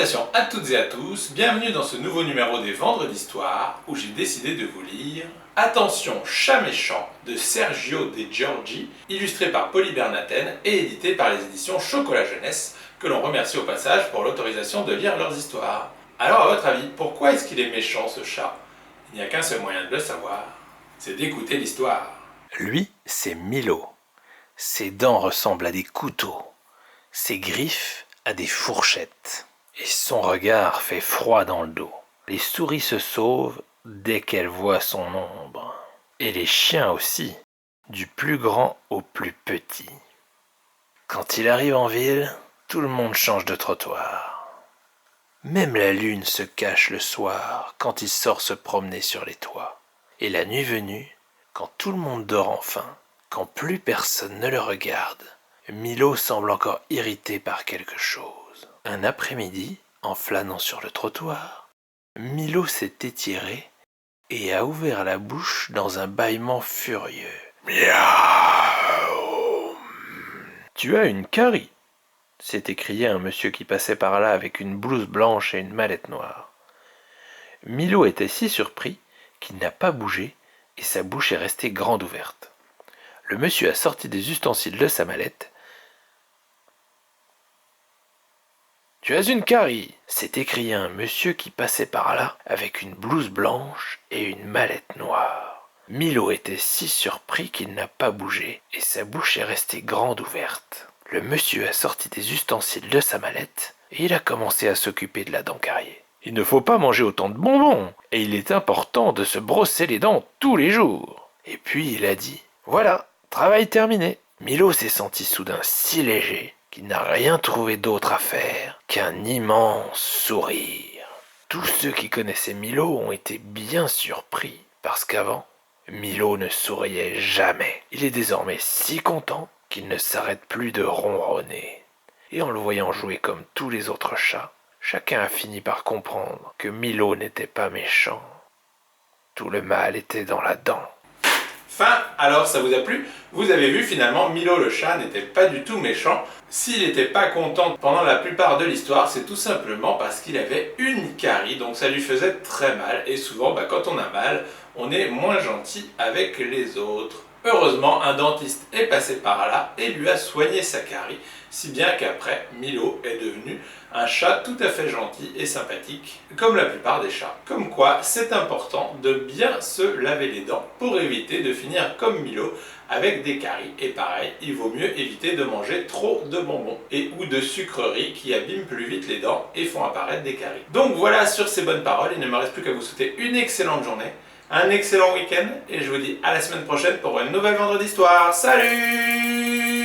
Salutations à toutes et à tous, bienvenue dans ce nouveau numéro des Vendredis d'Histoire où j'ai décidé de vous lire Attention, chat méchant de Sergio De Giorgi, illustré par Polly Bernathen et édité par les éditions Chocolat Jeunesse, que l'on remercie au passage pour l'autorisation de lire leurs histoires. Alors à votre avis, pourquoi est-ce qu'il est méchant ce chat? Il n'y a qu'un seul moyen de le savoir, c'est d'écouter l'histoire. Lui, c'est Milo. Ses dents ressemblent à des couteaux, ses griffes à des fourchettes, et son regard fait froid dans le dos. Les souris se sauvent dès qu'elles voient son ombre, et les chiens aussi, du plus grand au plus petit. Quand il arrive en ville, tout le monde change de trottoir. Même la lune se cache le soir quand il sort se promener sur les toits. Et la nuit venue, quand tout le monde dort enfin, quand plus personne ne le regarde, Milo semble encore irrité par quelque chose. Un après-midi, en flânant sur le trottoir, Milo s'est étiré et a ouvert la bouche dans un bâillement furieux. Miaou. Tu as une carie, s'est écrié un monsieur qui passait par là avec une blouse blanche et une mallette noire. Milo était si surpris qu'il n'a pas bougé et sa bouche est restée grande ouverte. Le monsieur a sorti des ustensiles de sa mallette. « Tu as une carie !» s'est écrié un monsieur qui passait par là avec une blouse blanche et une mallette noire. Milo était si surpris qu'il n'a pas bougé et sa bouche est restée grande ouverte. Le monsieur a sorti des ustensiles de sa mallette et il a commencé à s'occuper de la dent cariée. Il ne faut pas manger autant de bonbons et il est important de se brosser les dents tous les jours. Et puis il a dit « Voilà, travail terminé !» Milo s'est senti soudain si léger qu'il n'a rien trouvé d'autre à faire qu'un immense sourire. Tous ceux qui connaissaient Milo ont été bien surpris parce qu'avant, Milo ne souriait jamais. Il est désormais si content qu'il ne s'arrête plus de ronronner. Et en le voyant jouer comme tous les autres chats, chacun a fini par comprendre que Milo n'était pas méchant. Tout le mal était dans la dent. Fin, alors ça vous a plu? Vous avez vu, finalement, Milo le chat n'était pas du tout méchant. S'il n'était pas content pendant la plupart de l'histoire, c'est tout simplement parce qu'il avait une carie, donc ça lui faisait très mal. Et souvent, quand on a mal, on est moins gentil avec les autres. Heureusement, un dentiste est passé par là et lui a soigné sa carie, si bien qu'après, Milo est devenu un chat tout à fait gentil et sympathique, comme la plupart des chats. Comme quoi, c'est important de bien se laver les dents pour éviter de finir comme Milo avec des caries. Et pareil, il vaut mieux éviter de manger trop de bonbons et ou de sucreries qui abîment plus vite les dents et font apparaître des caries. Donc voilà, sur ces bonnes paroles, il ne me reste plus qu'à vous souhaiter une excellente journée, un excellent week-end et je vous dis à la semaine prochaine pour une nouvelle Vendredi d'Histoire. Salut!